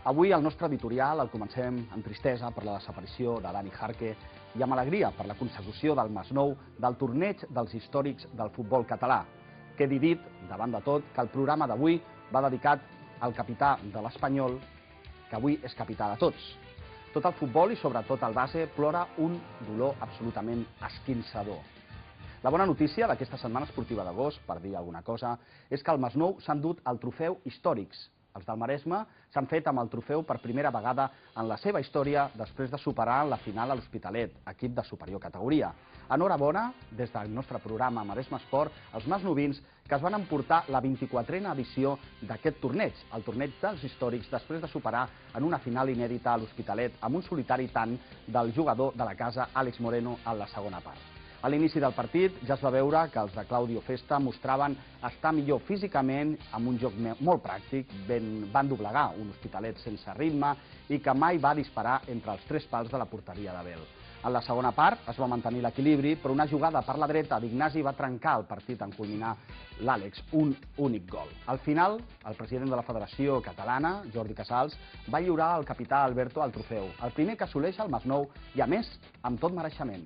Avui el nostre editorial el comencem amb tristesa per la desaparició de Dani Jarque i amb alegria per la consecució del Masnou del torneig dels històrics del futbol català. Quedi dit, davant de tot, que el programa d'avui va dedicat al capità de l'Espanyol, que avui és capità de tots. Tot el futbol i sobretot el base plora un dolor absolutament esquinçador. La bona notícia d'aquesta setmana esportiva d'agost, per dir alguna cosa, és que al Masnou s'han dut el trofeu Històrics. Els del Maresme s'han fet amb el trofeu per primera vegada en la seva història després de superar la final a l'Hospitalet, equip de superior categoria. Enhorabona, des del nostre programa Maresme Esport, als masnovins que es van emportar la 24a edició d'aquest torneig, el torneig dels històrics, després de superar en una final inèdita a l'Hospitalet amb un solitari tant del jugador de la casa, Àlex Moreno, en la segona part. A l'inici del partit ja es va veure que els de Claudio Festa mostraven estar millor físicament, amb un joc molt pràctic, van doblegar un Hospitalet sense ritme i que mai va disparar entre els tres pals de la porteria de Bel. En la segona part es va mantenir l'equilibri, però una jugada per la dreta d'Ignasi va trencar el partit en culminar l'Àlex, un únic gol. Al final, el president de la Federació Catalana, Jordi Casals, va lliurar al capità Alberto el trofeu, el primer que assoleix el Masnou i, a més, amb tot mereixement.